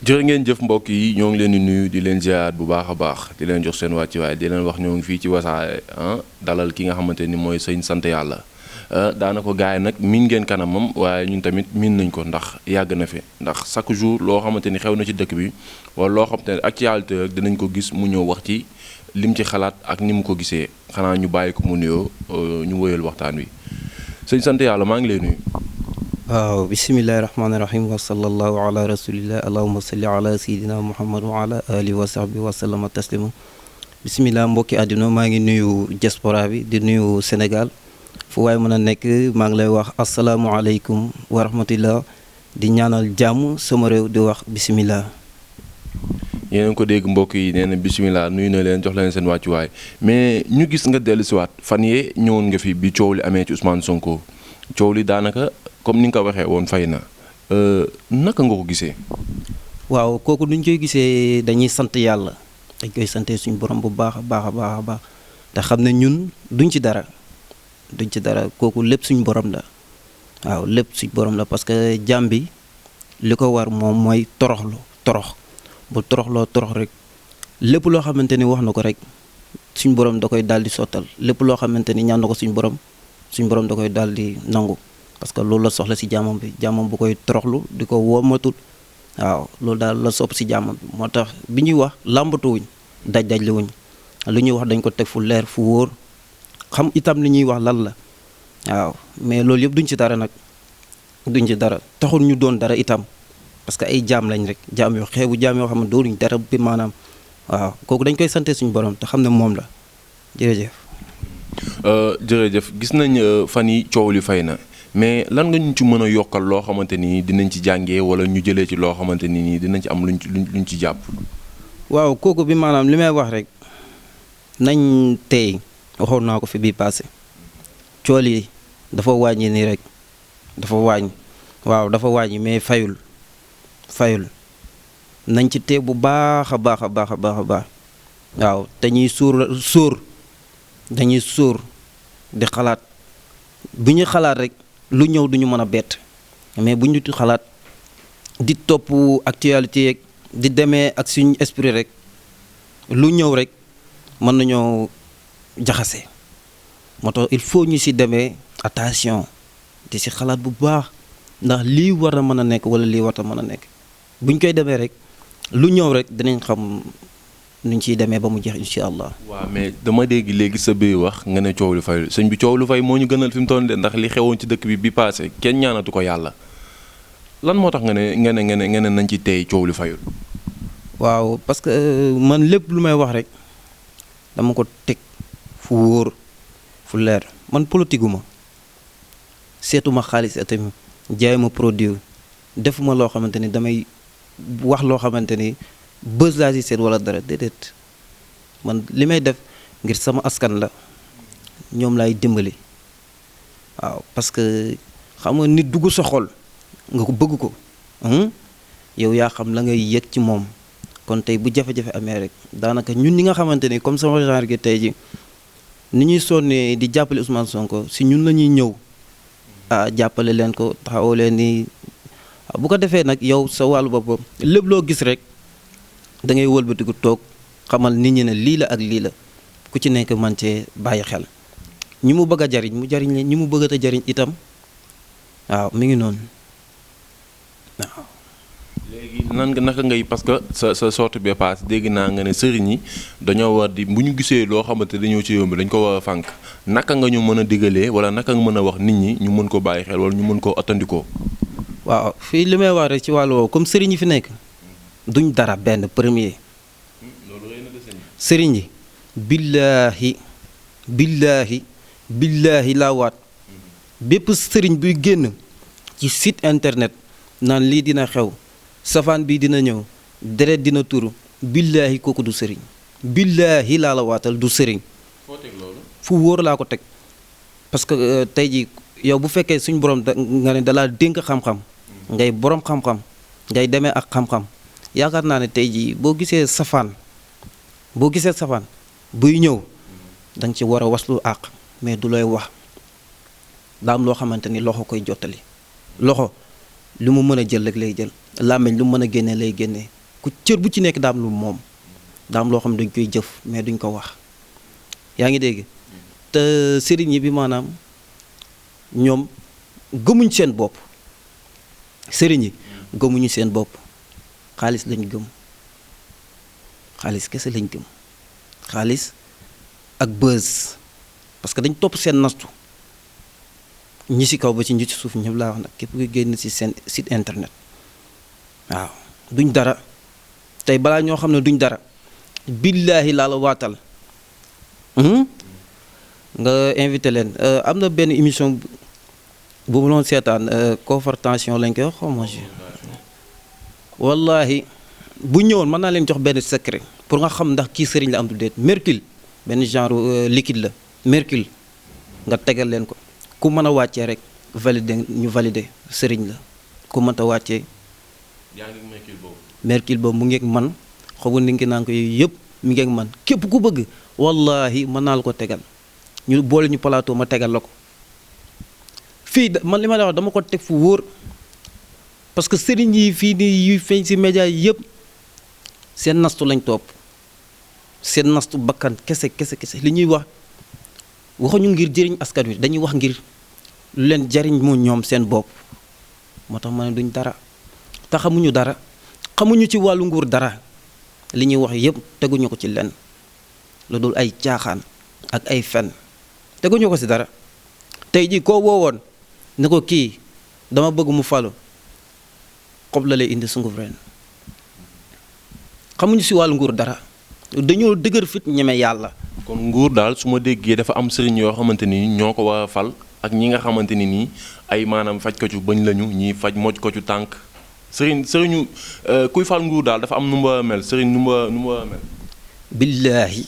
jërë ngeen jëf mbokk yi ñoo ngi leen di nuyu di leen ziar bu baax a baax di leen jox seen wàccuwaay di leen wax ñoo ngi fii ci Wassare dalal ki nga xamante ni mooy sëñ sant yàlla daanaka gars yi nag miin ngeen kanamam waaye ñun tamit miin nañ ko ndax yàgg na fi ndax chaque jour loo xamante ni xew na ci dëkk bi wala loo xamante ne actualité rek dinañ ko gis mu ñëw wax ci lim ci xalaat ak ni mu ko gisee xanaa ñu bàyyi ko mu nuyoo ñu wëyal waxtaan wi sëñ sant yàlla maa ngi lay nuyu. waaw bisimillahi rahmaani rahim wa sallallahu ala rasulillah allahuma salli ala sayidina muhammad wa ala alihi wa sahbi wa sallama taslima bisimillah mbokki àddina maa ngi nuyu diaspora bi di nuyu Sénégal fu waay mën a nekk maa ngi lay wax asalaamualeykum wa rahmatullah di ñaanal jàmm sama réew di wax bisimillah. yéen ko dégg mbokk yi nee na bisimilah nuyu na leen jox leen seen wàccuwaay mais ñu gis nga dellu siwaat fan yee ñëwoon nga fi bi coow li amee ci Ousmane Sonko coow li daanaka comme ni nga ko waxee woon fay na naka nga ko gisee. waaw kooku duñ koy gisee dañuy sant yàlla dañ koy sante suñu borom bu baax a baax a baax a baax te xam ne ñun duñ ci dara kooku lépp suñu borom la waaw lépp suñu borom la parce que jàmm bi li ko war moom mooy torox bu toroxloo torox rek lépp loo xamante ni wax na ko rek suñu borom da koy daal di sottal lépp loo xamante ni ñaan na ko suñu borom da koy daal di nangu parce que loolu la soxla si jaamam bi jaamam bu koy toroxlu di ko womatul waaw loolu daal la sopp si jaamam bi moo tax bi ñuy wax làmbatuwuñ daj li wuñ lu ñuy wax dañ ko teg fu leer fu wóor xam itam li ñuy wax lan la waaw mais loolu yëpp duñ ci dara nag duñ ci dara taxul ñu doon dara itam parce que ay jaam lañ rek jaam yoo xeebu jaam yoo xam ne doonuñ dara bi maanaam waaw kooku dañ koy sante suñu borom te xam ne moom la jërëjëf. jërëjëf gis nañ fan yi coow li fay na mais lan nga ñu ci mën a yokkal loo xamante ni dinañ ci jàngee wala ñu jëlee ci loo xamante ni nii dinañ ci am luñ ci jàpp. waaw kooku bi maanaam li may wax rek nañ tey waxoon naa ko fi bii passé cool yi dafa wàññi nii rek dafa wàññi mais fayul nañ ci tee bu baax a baax a baax a baax a baax waaw dañuy dañuy sóor di xalaat bu ñu xalaat rek lu ñëw duñu mën a bett mais bu ñu xalaat di topp actualité yeeg di demee ak suñu esprit rek lu ñëw rek mën nañoo jaxase moo tax il faut ñu ci demee attention di ci xalaat bu baax ndax lii war a mën a nekk walla lii war a mën a nekk bu ñu koy demee rek lu ñëw rek dinañ xam nuñ ciy demee ba mu jeex incha allah. waaw mais dama dégg léegi sa biir wax nga ne coow lu fay sëñ bi coow lu fay moo ñu gënal fi mu toll de ndax li xewoon ci dëkk bi passé kenn ñaanatu ko yàlla lan moo tax nga ne nañ ci tey coow lu fayul. waaw parce que man lépp lu may wax rek dama ko teg fu wóor fu leer man politique ma seetuma xaalis itam jaay ma produit defuma loo xamante ni damay wax loo xamante ni bës laa si seet wala dara déedéet man li may def ngir sama askan la ñoom laay dimbali waaw parce que xam nga nit dugg sa xol nga ko bëgg ko yow yaa xam la ngay yëg ci moom kon tey bu jafe-jafe amee rek daanaka ñun ñi nga xamante ni comme sama genre gi tey ji ni ñuy sonnee di jàppale Ousmane Sonko si ñun la ñuy ñëw jàppale leen ko taxawoo leen ni bu ko defee nag yow sa wàllu boppam lépp loo gis rek da ngay wëlbatiku toog xamal nit ñi ne lii la ak lii la ku ci nekk man cee bàyyi xel ñi mu bëgg a jariñ mu jariñ leen ñi mu bëgg a jariñ itam waaw mi ngi noonu waaw. léegi naka ngay parce que sa sorte bi paase dégg naa nga ne sëriñ yi dañoo war di bu ñu gisee loo xamante dañoo ci yomb dañ ko war a fànk naka nga ñu mën a digalee wala naka nga mën a wax nit ñi ñu mën ko bàyyi xel wala ñu mën koo attandikoo. waaw fii li may wax rek ci wàllu woowu comme sëriñ yi fi nekk duñ dara benn premier sëriñ yi billaahi laa waat bépp sëriñ buy génn ci site internet naan lii dina xew safaan bii dina ñëw deret dina turu billaahi kooku du sëriñ billaahi laa la waatal du sëriñ foo teg loolu fu wóor laa ko teg parce que tey ji yow bu fekkee suñu borom nga ne dalaa dénk xam-xam ngay borom xam-xam ngay demee ak xam-xam yaakaar naa ne tey jii boo gisee safaan buy ñëw da nga ci war a waslu àq mais du looy wax daa am loo xamante ni loxo koy jottali loxo lu mu mën a jël rek lay jël làmmiñ lu mu mën a génnee lay génnee ku cër bu ci nekk daam lu moom daam loo xam ne dañ koy jëf mais duñ ko wax yaa ngi dégg te sëriñ yi bi maanaam ñoom gëmuñ seen bopp sëriñ yi gëmuñu seen bopp xaalis lañ gëm xaalis kese lañ gëm xaalis ak buzz parce que dañ topp seen nastu ñi ci kaw ba ci ñi ci suuf ñëpp laa wax nag képp kuy génn ci seen site internet waaw duñ dara tey balaa ñoo xam ne duñ dara billaahi laa la waatal nga invité leen am na benn émission bu mu doon seetaan confrontation lañ koy wax xaw ma wallaahi bu ñëwoon mën naa leen jox benn secret pour nga xam ndax kii sëriñ la am du déet mercule benn genre liquide la mercule nga tegal leen ko ku mën a wàccee rek validé ñu validé sëriñ la ku mënta wàccee yaa ngi mercule boobu. mercule boobu mu ngeeg man xaw ni ngi naan ko yooyu yëpp mi ngeeg man képp ku bëgg wallaahi mën naa la ko tegal ñu boole ñu plateau ma tegal la ko fii man li ma la wax dama ko teg fu wóor parce que sëriñ yi fii nii yuy feeñ ci média yi yëpp seen nastu lañ topp seen nastu bakkan kese kese kese li ñuy wax waxuñu ngir jëriñ askan wi dañuy wax ngir lu leen jariñ mu ñoom seen bopp moo tax ma ne duñ dara te xamuñu dara xamuñu ci wàllu nguur dara li ñuy wax yëpp teguñu ko ci lenn lu dul ay caaxaan ak ay fen teguñu ko ci dara tey jii koo woowoon ne ko kii dama bëgg mu falu xob la lay indi sunguf ren xamuñu ci wàllu nguur dara dañoo dëgër fit ñeme yàlla. kon nguur daal su ma déggee dafa am sëriñ yoo xamante ni ñoo ko war a fal ak ñi nga xamante ni nii ay maanaam faj ko ci bëñ lañu ñii faj moj ko ci tànk sëriñu kuy fal nguur daal dafa am nu mu war a mel sëriñ nu mu war a mel. billaahi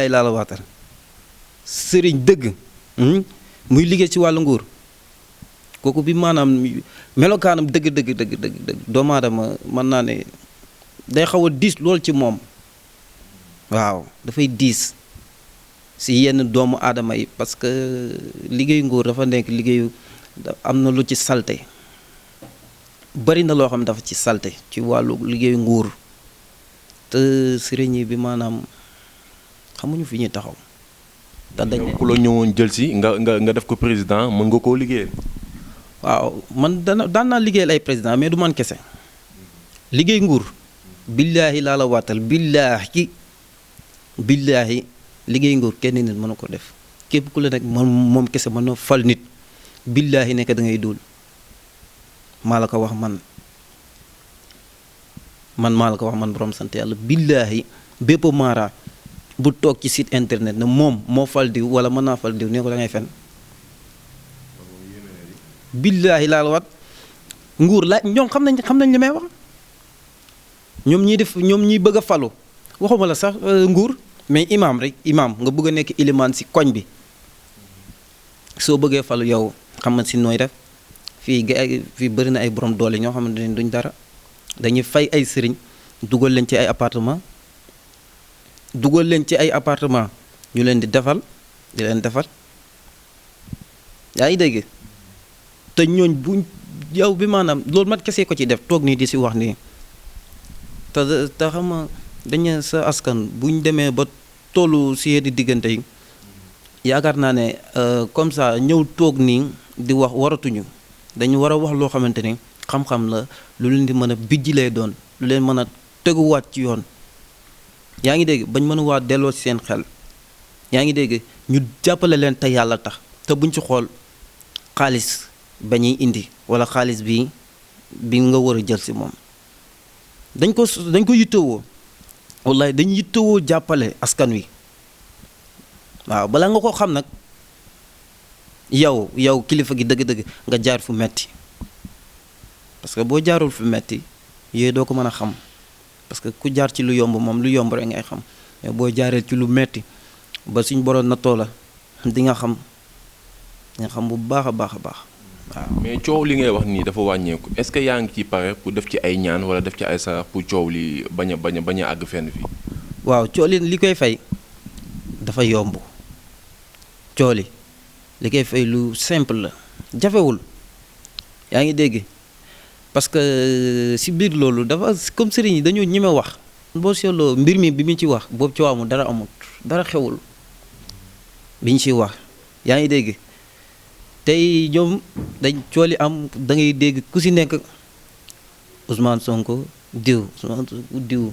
laa la waatal sëriñ dëgg muy liggéey ci wàllu nguur kooku bi maanaam melokaanam dëgg doomu aadama mën naa ne day xaw a diis lool ci moom waaw dafay diis si yenn doomu aadama yi parce que liggéeyu nguur dafa nekk liggéeyu am na lu ci salte bari na loo xam ne dafa ci salte ci wàllu liggéeyu nguur te sëriñ yi bi maanaam xamuñu fi ñuy taxaw. te dañ ku la ñëwoon jël si nga def ko président mën nga koo liggéeyal. waaw man daan naa liggéeyal ay président mais du man kese liggéey nguur billaahi laa la waatal billaahi liggéey nguur kenn nit mën na ko def képp ku la nag moom kese mën na fal nit billaahi nekk da ngay dul maa la ko wax man maa la ko wax man borom sant yàlla billaahi bépp maara bu toog ci site internet ne moom moo fal diw wala mën naa fal diw ne ko da ngay fen billaahi laa la wat nguur laaj ñoom xam nañ li may wax ñoom ñiy bëgg a falu waxuma la sax nguur mais imaam nga bëgg a nekk ilimaan si koñ bi soo bëggee falu yow xam nga si nooy def fii bëri na ay borom doole ñoo xamante ne duñ dara dañuy fay ay sëriñ dugal leen ci ay appartement ñu leen di defal yaa ngi dégg te ñooñ bu yow bi maanaam loolu mat kese ko ci def toog nii di si wax nii te xam nga dañu sa askan buñ demee ba tollu si yenn diggante yi yaakaar naa ne comme ça ñëw toog nii di wax waratuñu dañu war a wax loo xamante ni xam-xam la lu leen di mën a bijji lay doon lu leen mën a teguwaat ci yoon yaa ngi dégg bañ mën a waat delloo ci seen xel yaa ngi dégg ñu jàppale leen te yàlla tax te buñ ci xool xaalis ba ñuy indi wala xaalis bi nga war a jël si moom dañ ko yittewoo wallaay dañ yittewoo jàppale askan wi waaw balaa nga ko xam nag yow kilifa gi dëgg-dëgg nga jaar fu metti parce que boo jaarul fu metti yooyu doo ko mën a xam parce que ku jaar ci lu yomb moom lu yomb rek ngay xam mais boo jaaree ci lu metti ba suñ boroon nattoo la di nga xam bu baax a baax a baax waaw. mais coow li ngay wax nii dafa wàññeeku est-ce que yaa ngi ci pare pour def ci ay ñaan wala def ci ay sarax pour coow li bañ a àgg fenn fii. waaw coow li koy fay dafa yomb coow li koy fay lu simple la jafewul yaa ngi dégg parce que si biir loolu dafa comme sëriñ yi dañoo ñeme wax boo seetloo mbir mi bi mu ci wax boobu ci waamu dara amut dara xewul bi ñu ciy wax yaa ngi dégg tey ñoom dañ cooli am da ngay dégg ku si nekk Ousmane Sonko diw Ousmane Sonko diw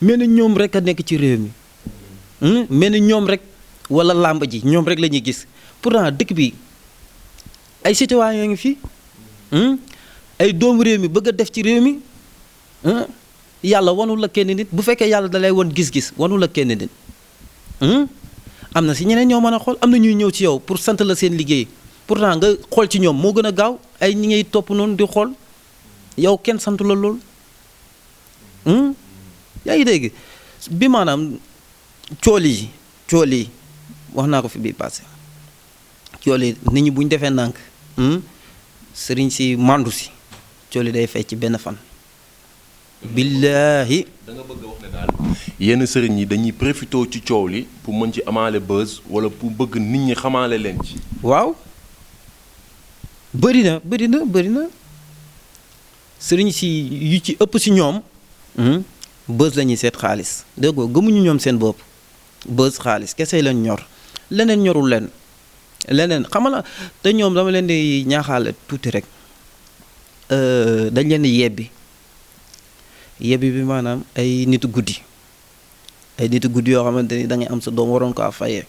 mel ni ñoom rek a nekk ci réew mi mel ni ñoom rek wala làmb ji ñoom rek la ñuy gis pourtant dëkk bi ay citoyen yoo ngi fi ay doomu réew mi bëgg a def ci réew mi yàlla wanul la kenn nit bu fekkee yàlla da lay won gis-gis wanul la kenn nit am na si ñeneen ñoo mën a xool am na ñuy ñëw ci yow pour sant la seen liggéey pourtant nga xool ci ñoom moo gën a gaaw ay ñi ngay topp noonu di xool yow kenn santu la lool yaa ngi dégg bi maanaam cool yi wax naa ko fi bii passé cool yi nit ñi bu ñu defee ndànk sëriñ si mandu si cool yi day fay ci benn fan billaahi da nga bëgg a wax ne daal yenn sëriñ yi dañuy profité ci coow li pour mën ci amaale buzz wala pour bëgg nit ñi xamaale leen ci waaw bëri na sëriñ si yu ci ëpp si ñoom buzz la ñuy seet xaalis dégg nga gëmuñu ñoom seen bopp buzz xaalis kese leen ñor leneen ñorul leen leneen xamala te ñoom dama leen di ñaaxaale tuuti rek dañ leen di yebbi bi maanaam ay nitu guddi yoo xamante ni da ngay am sa doom waroon ko fayee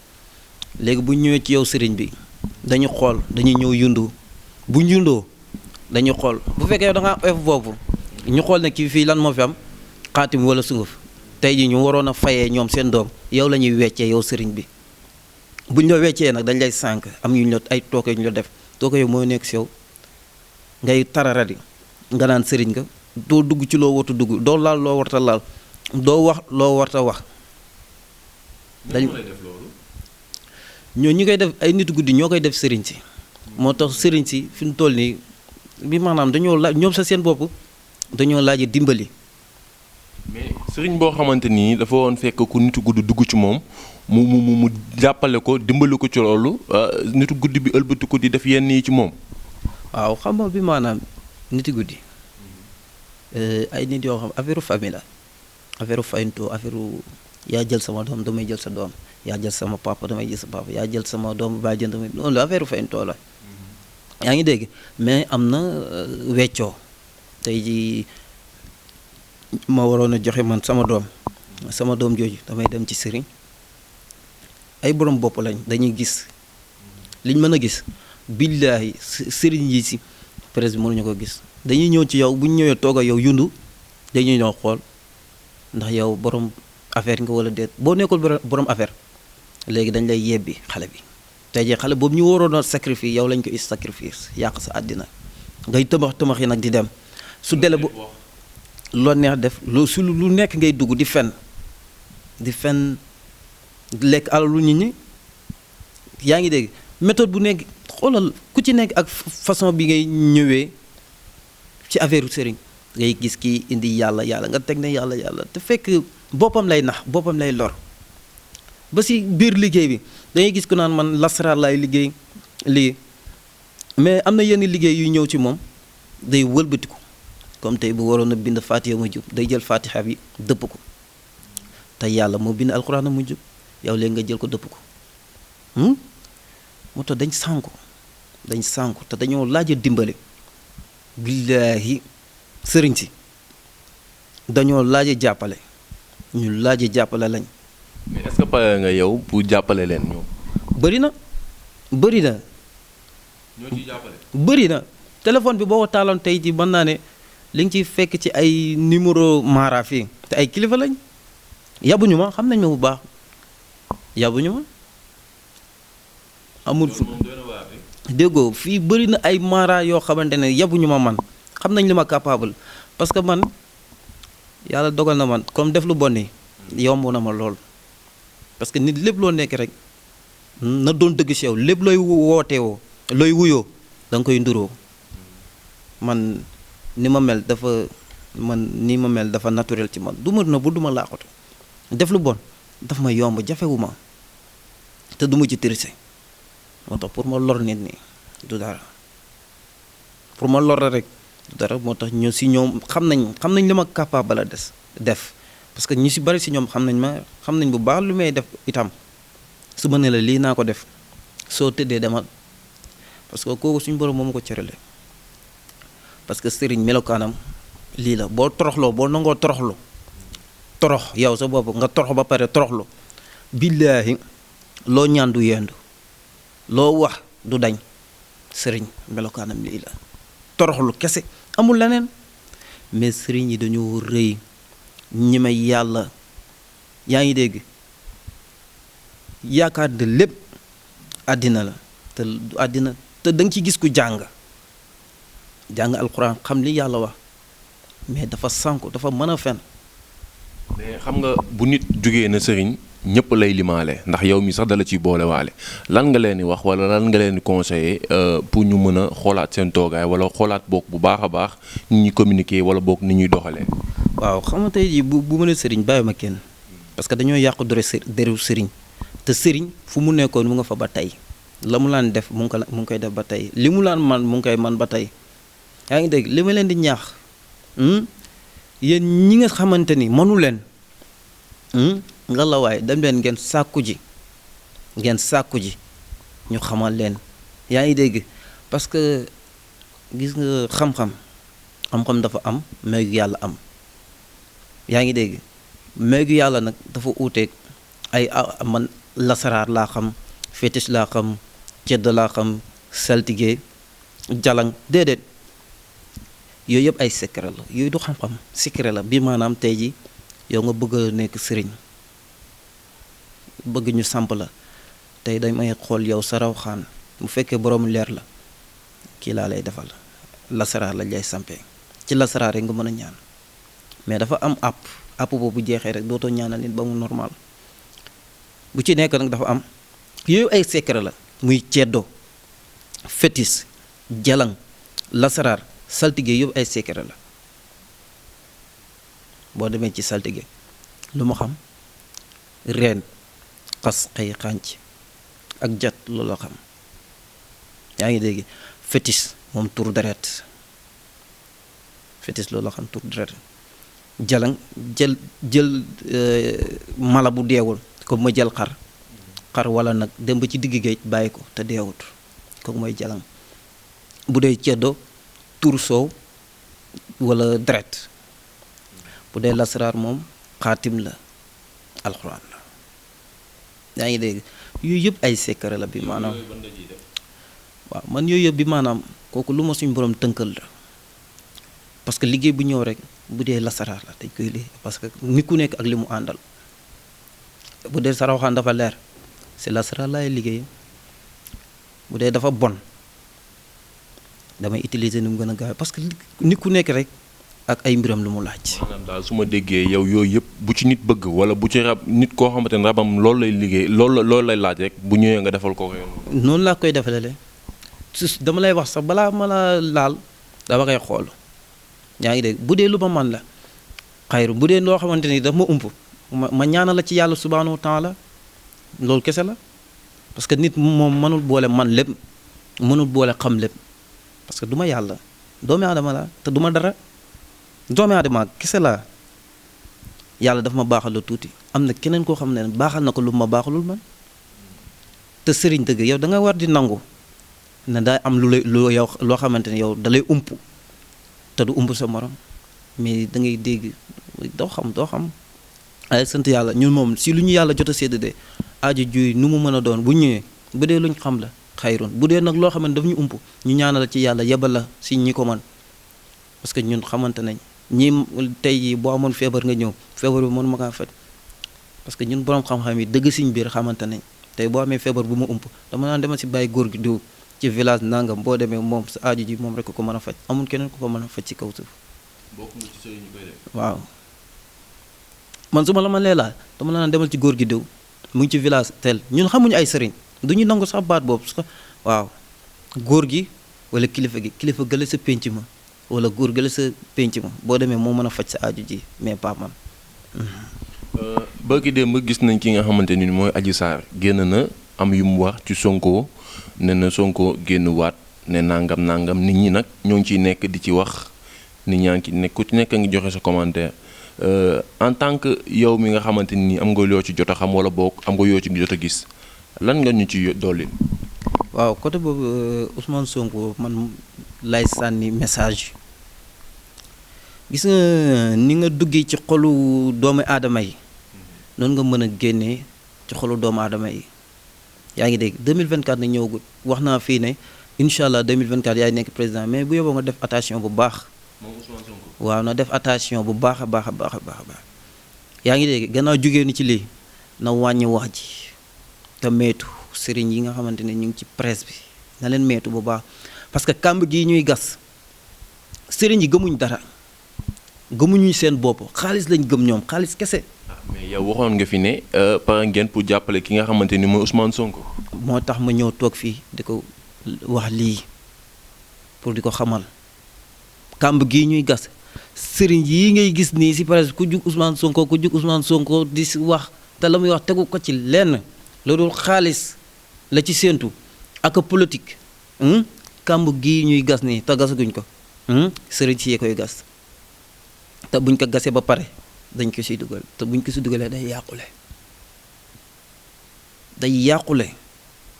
léegi bu ñëwee ci yow sëriñ bi dañu xool dañuy ñëw yundu bu yundoo dañu xool bu fekkee yow da nga am boobu ñu xool ne kii fii lan moo fi am xaatim wala sunguf tey ji ñu waroon a fayee ñoom seen doom yow la ñuy weccee yow sëriñ bi buñ la weccee nag dañ lay sànk am ñu la ay tooke ñu la def tooke yow mooy nekk si yow ngay tararadi nga naan sëriñ nga doo dugg ci loo warta dugg doo laal loo warta laal doo wax loo warta wax dañ ñi koy def ay nit guddi ñoo koy def sëriñ si moo tax sëriñ si fi mu toll nii bi maanaam dañoo laaj ñoom sa seen bopp dañoo laaj dimbali mais sëriñ boo xamante nii dafa woon fekk ku nitu guddi dugg ci moom mu jàppale ko dimbali ko ci loolu nitu guddi bi ëlbati ko di def yenn yi ci moom waaw xam nga bi maanaam niti guddi ay nit yoo xam affaire famille la affaire fayntoo affaire yaa jël sama doom damay jël sa doom yaa jël sama papa damay jël sa papa yaa jël sama doom bàjjen damay noonu la affaire fayntoo la yaa ngi dégg mais am na weccoo tey ji ma waroon a joxe man sama doom jooju damay dem ci sëriñ ay borom bopp lañ dañuy gis liñ mën a gis billaahi sëriñ yi si presque mënuñu ko gis dañuy ñëw ci yow bu ñu ñëwee toog a yow yundu dañuy ñëw xool ndax yow borom affaire nga wala déet boo nekkul borom affaire léegi dañ lay yebbi xale bi tey jii xale boobu ñu waroon a sacrifice yow lañ ko is sacrifice yàq sa àddina ngay tëmax yi nag di dem su dele bu loo neex def lu nekk ngay dugg di fen lekk alalu nit ñi yaa ngi dégg méthode bu nekk xoolal ku ci nekk ak façon bi ngay ñëwee ci affaire sëriñ ngay gis kii indi yàlla nga teg ne yàlla te fekk boppam lay nax boppam lay lor ba si biir liggéey bi dangay gis ko naan man lasaraar laay liggéey lii mais am na yenn liggéey yuy ñëw ci moom day wëlbatiku comme tey bu waroon a bind Fatiha mu jub day jël Fatiha bi dëpp ko te yàlla moo bind alxuraan mu jub yow léegi nga jël ko dëpp ko moo tax dañ sànku te dañoo laaj a dimbali billaahi sëriñ si dañoo laaj a jàppale ñu laaj a jàppale lañ. mais est-ce que pare nga yow pour jàppale leen ñoom. bëri na. ñoo ciy jàppale. bëri na téléphone bi boo ko taaloon tey ji mën naa ne li nga ciy fekk ci ay numéro mara fii te ay kilifa lañ yabuñu ma xam nañ ma bu baax yabuñu ma. amul fu déggoo fii bëri na ay mara yoo xamante ne yabuñu ma man xam nañ li ma capable parce que man yàlla dogal na man comme def lu bon ni yomb na ma lool parce que nit lépp loo nekk rek na doon dëgg ci yow lépp looy wootewoo looy wuyoo da nga koy nduroo man ni ma mel dafa naturel ci man du ma na bu du ma laaxatu def lu bon daf ma yomb jafewu ma te du ma ci tirise moo tax pour ma lor nit ñi du dara pour ma lor rek dara moo tax ñu si ñoom xam nañ li ma capable a def parce que ñu si bari si ñoom xam nañ bu baax lu may def itam su ma ne la lii naa ko def soo tëddee demal parce que kooku suñu borom moo ma ko cërale parce que sëriñ melokaanam lii la boo toroxloo boo nangoo torox yow sa bopp nga torox ba pare toroxlu billaahi loo ñaan du yendu loo wax du dañ sëriñ melokaanam lii la toroxlu kese amul leneen mais sëriñ yi dañoo rëy ñi may yàlla yaa ngi dégg yaakaar de lépp àddina la te du àddina te da nga ci gis ku jàng alxuraan xam li yàlla wax mais dafa sànku dafa mën a fen mais xam nga bu nit jógee na sëriñ ñëpp lay limaale ndax yow mi sax dala ciy boole waale lan nga leen di wax wala lan nga leen di conseiller pour ñu mën a xoolaat seen toogaay wala xoolaat boog bu baax a baax ni ñuy communiquer wala boog ni ñuy doxalee. waaw xam nga tey jii bu mën a sëriñ bàyyi ma kenn parce que dañoo yàqu deru sëriñ te sëriñ fu mu nekkoon mu nga fa ba tey la mu laan def mu ngi koy def ba tey li mu laan man mu ngi koy man ba tey yaa ngi dégg li ma leen di ñaax yéen ñi nga xamante ni mënu leen nga la waaye dem leen ngeen sàkku ji ñu xamal leen yaa ngi dégg parce que gis nga xam-xam dafa am meegu yàlla am yaa ngi dégg meegu yàlla nag dafa uuteeg ay man lasaraar laa xam fétiche laa xam cedd laa xam saltige jalang déedéet yooyu yëpp ay secret la yooyu du xam-xam secret la bi maanaam tey ji yow nga bëgg a nekk sëriñ bëgg ñu samp la tey dañ may xool yow sa rawxaan bu fekkee borom leer la kii laa lay defal lasaraar la lay sampee ci lasaraar rek nga mën a ñaan mais dafa am àpp boobu jeexee rek dootoo ñaanal nit ba mu normal bu ci nekk nag dafa am yooyu ay secret la muy ceddo fétis jalang lasaraar saltige yëpp ay secret la boo demee ci saltige lu mu xam reen xas xëy xànc ak jat loolu la xam yaa ngi dégg fétis moom tur deret fétis loolu la xam tur deret jalang jël mala bu deewul comme ma jël xar wala nag dem ba ci digg géej bàyyi ko te deewut kooku mooy jalang bu dee ceddo tur soow wala deret bu dee lasaraar moom xaatim la alxuraan la yaa ngi dégg yooyu yëpp ay secret la bi maanaam waaw man yooyu yëpp bi maanaam kooku lu ma suñ borom tënkal la parce que liggéey bu ñëw rek bu dee lasaraar la dañ koy liggéey parce que nit ku nekk ak li mu àndal bu dee sa rawxaan dafa leer c'est lasaraar laay liggéey bu dee dafa bon damay utiliser ni mu gën a gaaw parce que nit ku nekk rek ak ay mbiram lu mu laaj. maanaam daal su ma déggee yow yooyu yëpp bu ci nit bëgg wala bu ci rab nit koo xamante ne rabam loolu lay liggéey loolu lay laaj rek bu ñëwee nga defal ko yoon. noonu laa koy defalee dama lay wax sax balaa ma la laal dama koy xool yaa ngi dégg bu dee lu ma man la xayru bu dee loo xamante ni daf ma ump ma ñaanal la ci yàlla subhaanahu wa taala loolu kese la parce que nit moom mënul boole man lépp mënul boole xam lépp parce que du ma yàlla doomi aadama la te du ma dara. doomi aadama kese laa yàlla dafa ma baaxal la tuuti am na keneen koo xam ne baaxal na ko lu ma baaxalul man te sëriñ dëgg yow da nga war di nangu ne daa am yow loo xamante ne yow da lay ump te du ump sa morom mais da ngay dégg doo xam ay sant yàlla ñun moom si lu ñu yàlla jot a sédd de aajo juy nu mu mën a doon bu ñëwee bu dee luñ xam la xayrun bu dee nag loo xam ne daf ñu ump ñu ñaanal ci yàlla yebal la si ñi ko man parce que ñun xamante nañ ñi tey jii boo amoon feebar nga ñëw feebar bi mënu ma kaa faj parce que ñun borom xam-xam yi dëgg siñ biir xamante nañ tey boo amee feebar bu ma ump dama naan demal si bàyyi góor gi diw ci village nangam boo demee moom sa aaju ji moom rek ko mën a faj amul keneen ku ko mën a faj ci kaw suuf. bokk na ci sëriñ ñu koy def. waaw man su ma la ma lee laal dama naan demal ci góor gi diw mu ngi ci village tel ñun xamuñu ay sëriñ du ñu nangu sax baat boobu waaw góor gi wala kilifa gële sa pénc ma. wala góor gi la sa pénc ma boo demee moo mën a faj sa aaju ji mais pas man. bëgg démb gis nañ ki nga xamante ni mooy Adji Sarr génn na am yu mu wax ci Sonko ne na Sonko génn waat ne nangam nangam nit ñi nag ñoo ngi ciy nekk di ci wax nit ñaa ngi ci nekk ku ci nekk a ngi joxe sa commentaire en tant que yow mi nga xamante ni am nga yoo ci jot a xam wala boog am nga yoo ci jot a gis lan nga ñu ci dolli. waaw côté boobu Ousmane Sonko man lay sànni message gis nga ni nga duggee ci xolu doomu aadama yi noonu nga mën a génnee ci xolu doomu aadama yi yaa ngi dégg 2024 na ñëwagul wax naa fii ne incha allah 2024 yaay nekk président mais bu yóbboo nga def attention bu baax. moom Ousmane Sonko. waaw na def attention bu baax a baax a baax a baax a baax yaa ngi dégg gannaaw jugee ni ci lii na wàññi wax ji te meetu sëriñ yi nga xamante ne ñu ngi ci presse bi na leen meetu bu baax parce que kàmb gii ñuy gas sëriñ yi gëmuñ dara gëmuñu seen bopp xaalis lañ gëm ñoom xaalis kese. mais yow waxoon nga fi ne pare ngeen pour jàppale ki nga xamante ni mooy Ousmane Sonko. moo tax ma ñëw toog fii di ko wax lii pour di ko xamal kàmb gii ñuy gas sëriñ yii ngay gis nii si presse ku jug Ousmane Sonko ku jug Ousmane Sonko di si wax te la muy wax tegu ko ci lenn loolu xaalis la ci séentu ak politique kàmb gii ñuy gas nii te gasaguñ ko sëriñ si yee koy gas te buñ ko gasee ba pare dañ ko siy dugal te buñ ko si dugalee day yàqule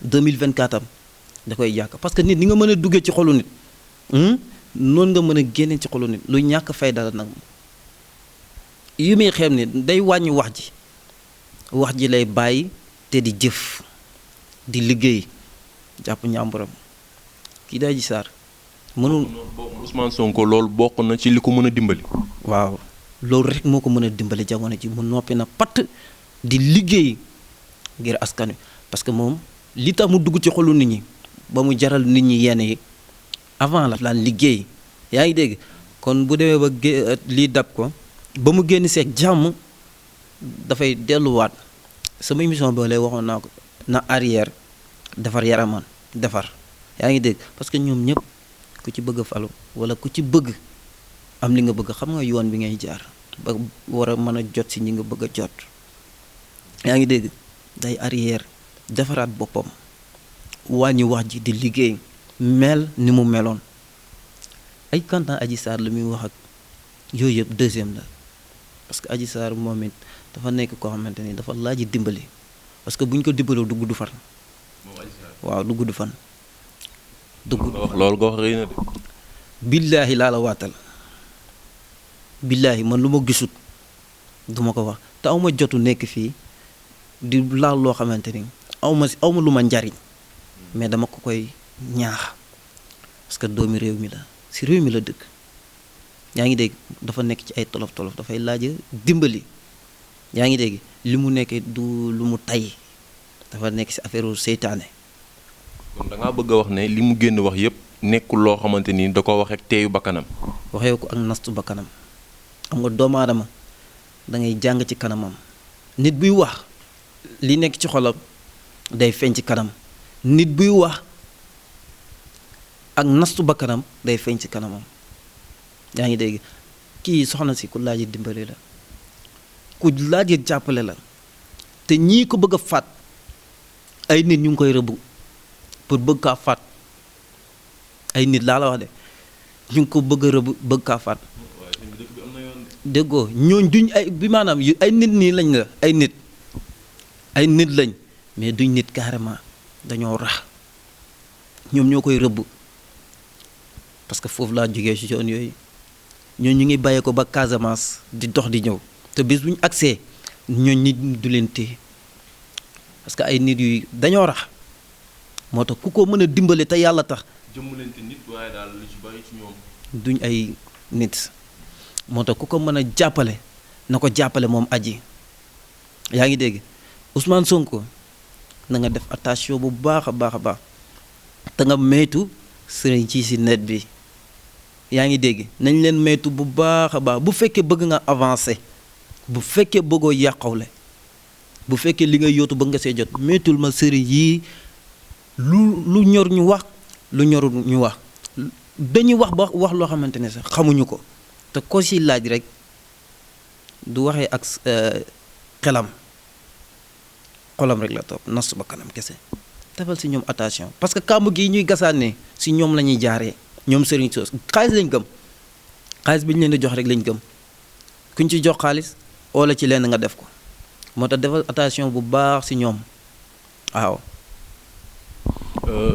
2024 am da koy yàq parce que nit ni nga mën a duggee ci xolu nit noonu nga mën a génne ci xolu nit lu ñàkk fayda la nag yu muy xem ni day wàññi wax ji lay bàyyi te di jëf di liggéey jàpp ñàmburam kii day ji saar mënul. Ousmane Sonko loolu bokk na ci li ko mën a dimbali. waaw loolu rek moo ko mën a dimbali jamono ji mu noppi na patt di liggéey ngir askan wi parce que moom li tax mu dugg ci xolu nit ñi ba mu jaral nit ñi yenn yi avant la laan liggéey yaa ngi dégg kon bu demee ba lii dab ko ba mu génn seeg jàmm dafay delluwaat sama émission boo lay waxoon naa ko na arrière defar yaraman defar yaa ngi dégg parce que ñoom ñëpp ku ci bëgg a falu wala ku ci bëgg am li nga bëgg xam nga yoon bi ngay jaar ba war a mën a jot si ñi nga bëgg a jot yaa ngi dégg day arrière defaraat boppam wàññi wax ji di liggéey mel ni mu meloon ay kantaan Adji Sarr la muy wax ak yooyu yëpp deuxième la parce que Adji Sarr moom it dafa nekk koo xamante ni dafa laaj dimbali parce que bu ñu ko dimbaloo du gudd fan. waaw du gudd fan. du gudd fan loolu nga wax rëy na de. billaahi laa la waatal billaahi man lu ma gisut duma ko wax te awma jotu nekk fii di laal loo xamante ni awma lu ma njariñ mais dama ko koy ñaax parce que doomi réew mi la si réew mi la dëkk yaa ngi dégg dafa nekk ci ay tolof tolof dafay laaj dimbali yaa ngi dégg li mu nekk du lu mu tay dafa nekk si affaire seytaane. kon da ngaa bëgg a wax ne li mu génn wax yépp nekkul loo xamante ni da ko wax ak teeyu bakkanam. waxee ko ak nastu bakkanam xam nga doomu aadama da ngay jàng ci kanamam nit buy wax li nekk ci xolam day feeñ ci kanam nit buy wax ak nastu bakkanam day feeñ ci kanamam yaa ngi dégg kii soxna si ku laaj dimbali la ku laaj jàppale la te ñii ko bëgg a faat ay nit ñu ngi koy rëbb pour bëgg kaa faat ay nit laa la wax de ñu ngi ko bëgg a rëbb bëgg kaa faat déggoo ñooñ duñ ay bi maanaam ay nit nii lañ la ay nit lañ mais duñ nit carrément dañoo rax ñoom ñoo koy rëbb parce que foofu laa jógee ci yoon yooyu ñooñ ñu ngi bàyyee ko ba Casamance di dox di ñëw te bis bu ñu agsee ñooñ nit du leen téye parce que ay nit yu dañoo rax moo tax ku ko mën a dimbale te yàlla tax jëmmalante nit waaye daal lu ci bari ci ñoom duñ ay nit moo tax ku ko mën a jàppale na ko jàppale moom Adji yaa ngi dégg Ousmane Sonko na nga def attention bu baax a baax a baax te nga moytu sëriñ ci si net bi yaa ngi dégg nañ leen moytu bu baax a baax bu fekkee bëgg nga avancer bu fekkee bëggoo yàqawle bu fekkee li nga yóotu bëgg nga see jot moytul ma sëriñ yii lu ñor ñu wax lu ñorul ñu wax dañuy wax ba wax loo xamante ne sax xamuñu ko te ko si laaj rek du waxee ak xelam xolam rek la topp nas ba kanam kese defal si ñoom attention parce que kàmb gi ñuy gasaane si ñoom la ñuy jaaree ñoom sëriñ soos xaalis lañ gëm xaalis bi ñu leen di jox rek lañ gëm kuñ ci jox xaalis wala ci lenn nga def ko moo tax defal attention bu baax si ñoom waaw.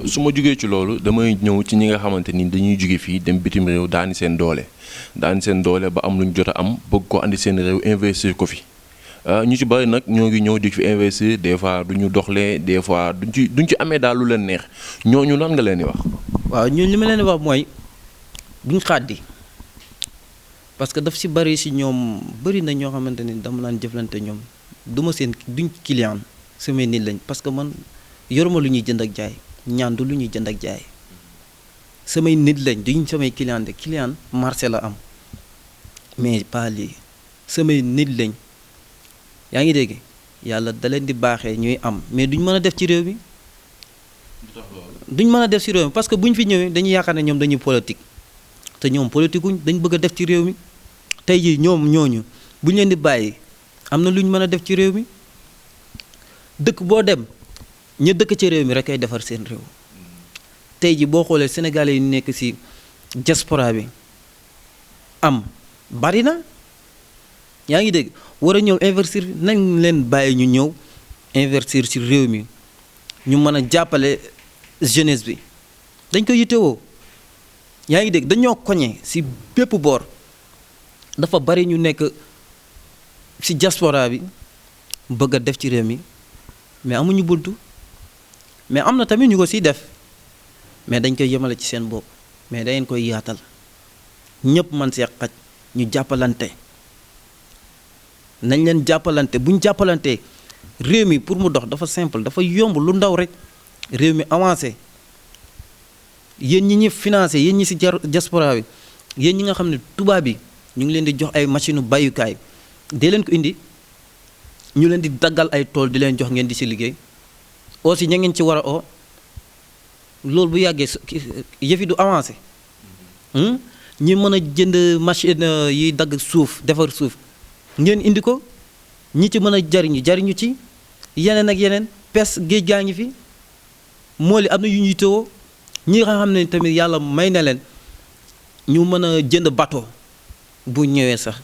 su ma jugee ci loolu damay ñëw ci ñi nga xamante ni dañuy jóge fii dem bitim réew daani seen doole ba am lu ñu jot a am bëgg ko andi seen réew investir ko fi ñu ci bari nag ñoo ngi ñëw di fi investir des fois du ñu doxlee des fois duñ ci amee daal lu leen neex ñooñu lan nga leen di wax. waaw ñun li ma leen di wax mooy buñ xàddi parce que daf si bari si ñoom bari na ñoo xamante ni dama naan jëflante ñoom duma seen duñ client samay nit lañ parce que man yoruma lu ñuy jënd ak jaay. ñaan du lu ñuy jënd ak jaay samay nit lañ duñ samay client de client marché la am mais pas lii samay nit lañ yaa ngi dégg yàlla da leen di baaxee ñuy am mais duñ mën a def ci réew mi duñ mën a def ci réew mi parce que buñ fi ñëwee dañuy yaakaar ne ñoom dañuy politique te ñoom politique uñ dañ bëgg a def ci réew mi tey jii ñoom ñooñu buñ leen di bàyyi am na lu ñu mën a def ci réew mi dëkk boo dem ñu dëkk ci réew mi rek ay defar seen réew tey ji boo xoolee sénégalais yi nekk ci diaspora bi am bari na yaa ngi dégg war a ñëw investir nañ leen bàyyi ñu ñëw investir ci réew mi ñu mën a jàppale jeunesse bi dañ ko yittewoo yaa ngi dégg dañoo koñe ci bépp boor dafa bari ñu nekk ci diaspora bi bëgg a def ci réew mi mais amuñu buntu mais am na tamit ñu ko siy def mais dañ koy yemale ci seen bopp mais dangeen koy yaatal ñëpp man see xaj ñu jàppalante nañ leen jàppalante bu ñu jàppalantee réew mi pour mu dox dafa simple dafa yomb lu ndaw rek réew mi avancé yéen ñi ñi financé yéen ñi si diaspora bi yéen ñi nga xam ne tubaab bi ñu ngi leen di jox ay machine bayukaay dee leen ko indi ñu leen di daggal ay tool di leen jox ngeen di si liggéey aussi ña ngeen ci war a oo loolu bu yàggee yëfi du avancé ñi mën a jënd machine yi dagg suuf defar suuf ngeen indi ko ñi ci mën a jariñu ci yeneen ak yeneen pes géej gaa ngi fi mool yi am na yu ñuy tëwoo ñi nga xam ne tamit yàlla may na leen ñu mën a jënd bateau bu ñëwee sax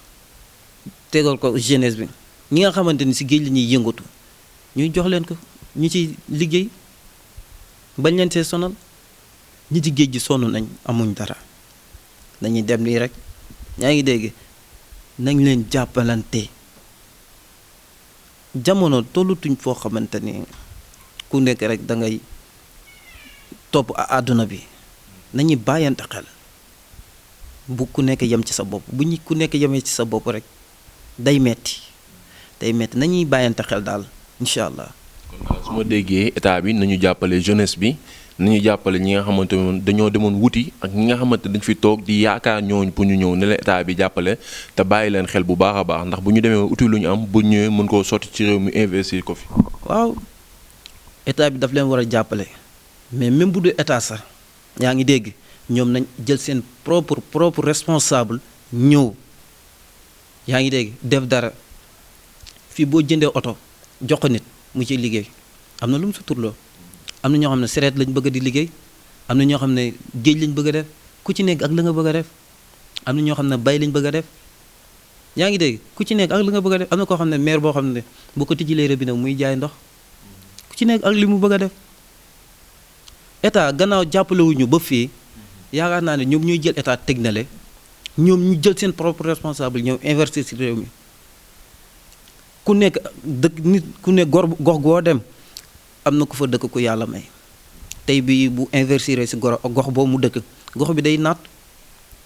tegal ko jeunesse bi ñi nga xamante ni si géej la ñuy yëngatu ñuy jox leen ko ñu ci liggéey bañ leen see sonal ñi ci géej gi sonn nañ amuñ dara dañuy dem nii rek yaa ngi dégg nañ leen jàppalante jamono tollutuñ foo xamante ni ku nekk rek da ngay topp àdduna bi nañuy bàyyante xel bu ku nekk yem ci sa bopp bu ñu ku nekk yemee ci sa bopp rek day metti nañuy bàyyante xel daal incha allah. kon daal su ma déggee état bi nañu jàppale jeunesse bi nañu jàppale ñi nga xamante ne dañoo demoon wuti ak ñi nga xamante dañ fi toog di yaakaar ñooñu pour ñu ñëw ne leen état bi jàppale te bàyyi leen xel bu baax a baax ndax bu ñu demee uti lu ñu am bu ñëwee mën koo sotti ci réew mi investir ko fi. waaw état bi daf leen war a jàppale mais même bu dee état sax yaa ngi dégg ñoom nañ jël seen propre responsable ñëw yaa ngi dégg def dara fii boo jëndee oto jox ko nit mu ciy liggéey am na lu mu suturloo am na ñoo xam ne sereet lañ bëgg di liggéey am na ñoo xam ne géej lañ bëgg a def ku ci nekk ak la nga bëgg a def am na ñoo xam ne bay lañ bëgg a def yaa ngi dégg ku ci nekk ak la nga bëgg a def am na koo xam ne maire boo xam ne bu ko tijjilee robinet muy jaay ndox ku ci nekk ak li mu bëgg a def état gannaaw jàppalewuñu ba fii yaakaar naa ne ñoom ñuy jël état teg na le ñoom ñu jël seen propre responsable ñëw investir ci réew mi ku nekk dëkk nit ku nekk gox goo dem am na ku fa dëkk ku yàlla may tey bi bu investir ci gox boobu mu dëkk gox bi day naat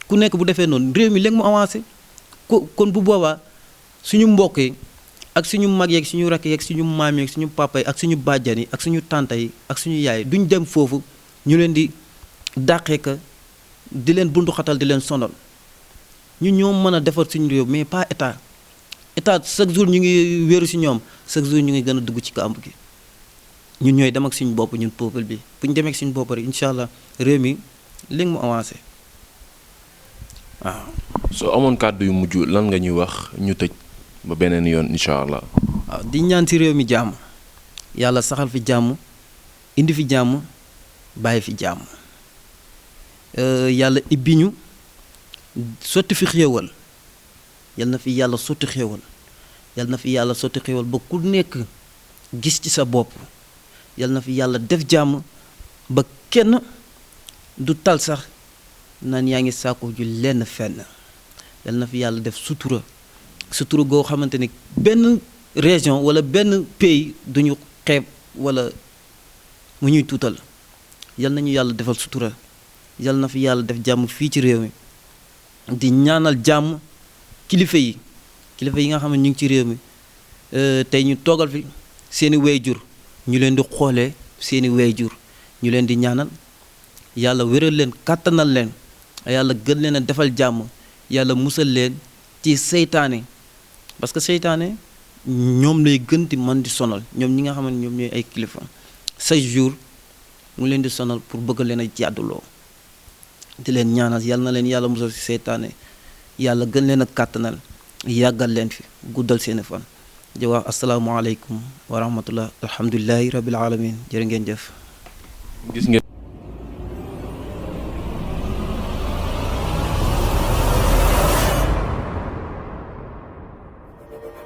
ku nekk bu defee noonu réew mi léegi mu avancé kon bu boobaa suñu mbokk yi ak suñu mag yeeg suñu rakk yeeg suñu maam yeeg suñu papa yi ak suñu bàjjan yi ak suñu tante yi ak suñu yaay duñ dem foofu ñu leen di dàqee ka di leen buntu xatal di leen sonal ñu ñoom mën a defar suñu réew mais pas état chaque jour ñu ngi wéeru ci ñoom chaque jour ñu ngi gën a dugg ci kàmb gi ñun ñooy dem ak suñu bopp ñun peuple bi bu ñu demee ak suñu bopp rek incha allah réew mi léegi mu avancé waaw. soo amoon kàddu yu mujj lan nga ñuy wax ñu tëj ba beneen yoon incha allah. waaw di ñaan ci réew mi jàmm yàlla saxal fi jàmm indi fi jàmm bàyyi fi jàmm yàlla ibbi ñu sotti fi xéewal yal na fi yàlla sotti xéewal yal na fi yàlla sotti xéewal ba ku nekk gis ci sa bopp yal na fi yàlla def jàmm ba kenn du tal sax naan yaa ngi sàkku ju lenn fenn yal na fi yàlla def sutura sutura goo xamante ni benn région wala benn pays duñu xeeb wala mu ñuy tuutal yal nañu yàlla defal sutura yal na fi yàlla def jàmm fii ci réew mi di ñaanal jàmm kilifa yi nga xam ne ñu ngi ci réew mi tey ñu toogal fi seeni waajur ñu leen di xoolee seeni waajur ñu leen di ñaanal yàlla wéral leen kàttanal leen yàlla gën leen a defal jàmm yàlla musal leen ci seytaane parce que seytaane ñoom lay gën di man di sonal ñoom ñi nga xam ne ñoom ñooy ay kilifa chaque jour mu leen di sonal pour bëgg leen a jàdduloo di leen ñaanal yàlla na leen yàlla musal ci seytaane yàlla gën leen a kàttanal yàggal leen fi guddal seeni fan di wax asalaamaaleykum wa rahmatullah alhamdulilahi rabbil alamin jërë ngeen jëf gis ngeen